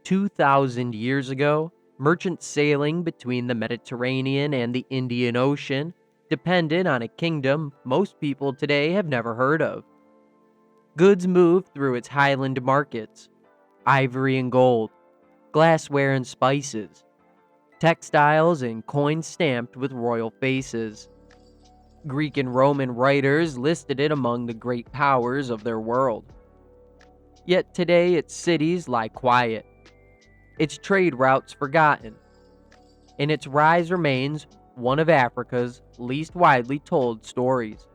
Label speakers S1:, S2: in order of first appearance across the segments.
S1: 2,000 years ago, merchants sailing between the Mediterranean and the Indian Ocean depended on a kingdom most people today have never heard of. Goods moved through its highland markets: ivory and gold, glassware and spices, textiles and coins stamped with royal faces. Greek and Roman writers listed it among the great powers of their world. Yet today its cities lie quiet, its trade routes forgotten, and its rise remains one of Africa's least widely told stories.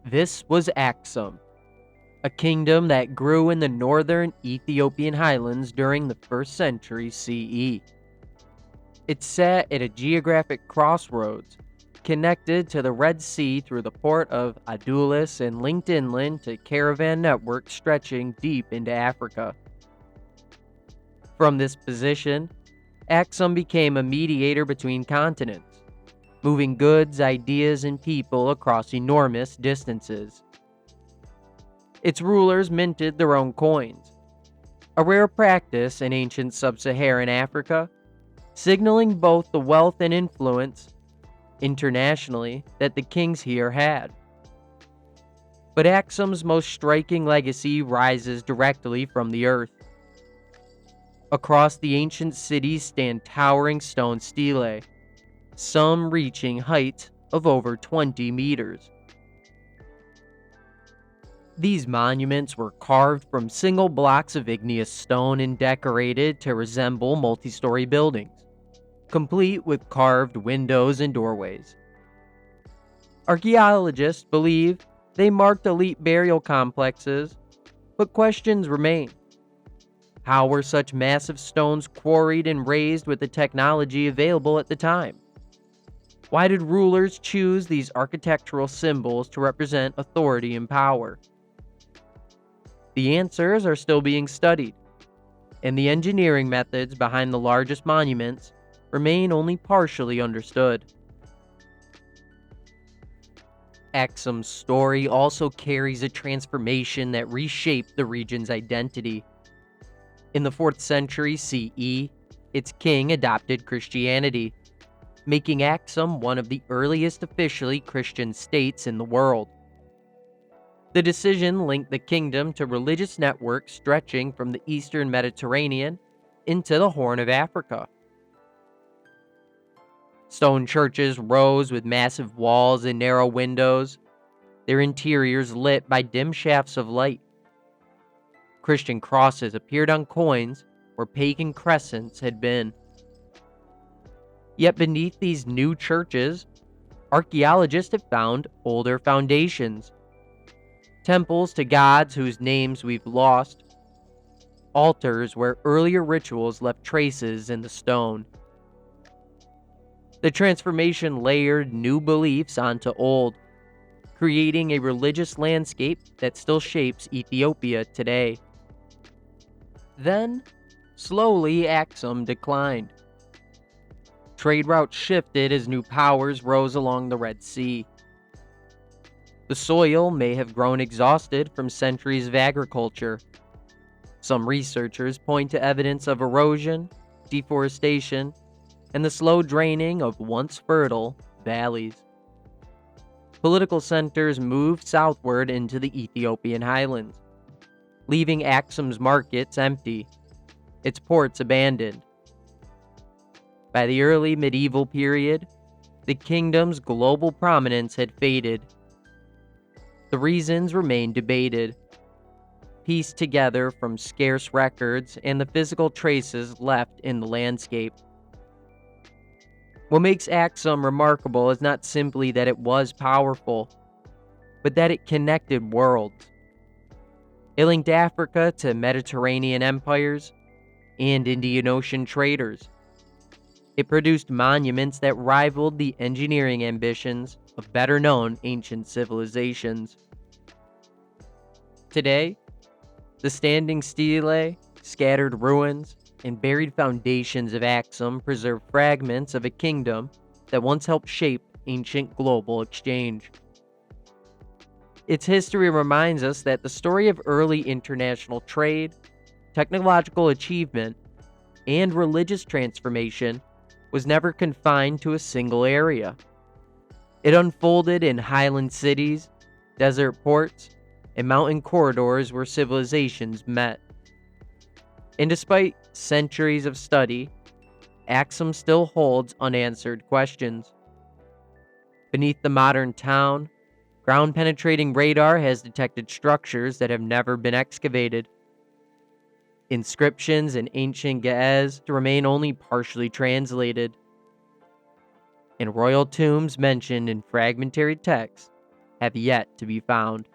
S1: This was Aksum, a kingdom that grew in the northern Ethiopian highlands during the 1st century CE. It sat at a geographic crossroads, connected to the Red Sea through the port of Adulis and linked inland to caravan networks stretching deep into Africa. From this position, Aksum became a mediator between continents, moving goods, ideas, and people across enormous distances. Its rulers minted their own coins, a rare practice in ancient sub-Saharan Africa, signaling both the wealth and influence internationally that the kings here had. But Aksum's most striking legacy rises directly from the earth. Across the ancient cities stand towering stone stelae, some reaching heights of over 20 meters. These monuments were carved from single blocks of igneous stone and decorated to resemble multi-story buildings, complete with carved windows and doorways. Archaeologists believe they marked elite burial complexes, but questions remain. How were such massive stones quarried and raised with the technology available at the time? Why did rulers choose these architectural symbols to represent authority and power? The answers are still being studied, and the engineering methods behind the largest monuments remain only partially understood. Aksum's story also carries a transformation that reshaped the region's identity. In the 4th century CE, its king adopted Christianity, making Aksum one of the earliest officially Christian states in the world. The decision linked the kingdom to religious networks stretching from the eastern Mediterranean into the Horn of Africa. Stone churches rose with massive walls and narrow windows, their interiors lit by dim shafts of light. Christian crosses appeared on coins where pagan crescents had been. Yet beneath these new churches, archaeologists have found older foundations, temples to gods whose names we've lost, altars where earlier rituals left traces in the stone. The transformation layered new beliefs onto old, creating a religious landscape that still shapes Ethiopia today. Then, slowly, Aksum declined. Trade routes shifted as new powers rose along the Red Sea. The soil may have grown exhausted from centuries of agriculture. Some researchers point to evidence of erosion, deforestation, and the slow draining of once fertile valleys. Political centers moved southward into the Ethiopian highlands, leaving Aksum's markets empty, its ports abandoned. By the early medieval period, the kingdom's global prominence had faded. The reasons remain debated, pieced together from scarce records and the physical traces left in the landscape. What makes Aksum remarkable is not simply that it was powerful, but that it connected worlds. It linked Africa to Mediterranean empires and Indian Ocean traders. It produced monuments that rivaled the engineering ambitions of better-known ancient civilizations. Today, the standing stelae, scattered ruins, and buried foundations of Aksum preserve fragments of a kingdom that once helped shape ancient global exchange. Its history reminds us that the story of early international trade, technological achievement, and religious transformation was never confined to a single area. It unfolded in highland cities, desert ports, and mountain corridors where civilizations met. And despite centuries of study, Aksum still holds unanswered questions. Beneath the modern town, ground penetrating radar has detected structures that have never been excavated. Inscriptions in ancient Ge'ez remain only partially translated, and royal tombs mentioned in fragmentary texts have yet to be found.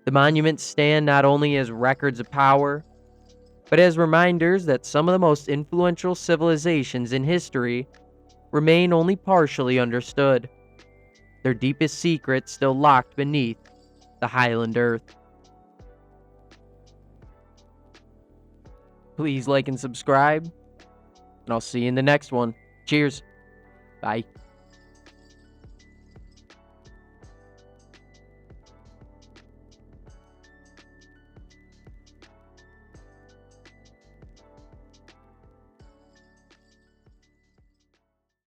S1: The monuments stand not only as records of power, but as reminders that some of the most influential civilizations in history remain only partially understood, their deepest secrets still locked beneath the highland earth. Please like and subscribe, and I'll see you in the next one. Cheers. Bye.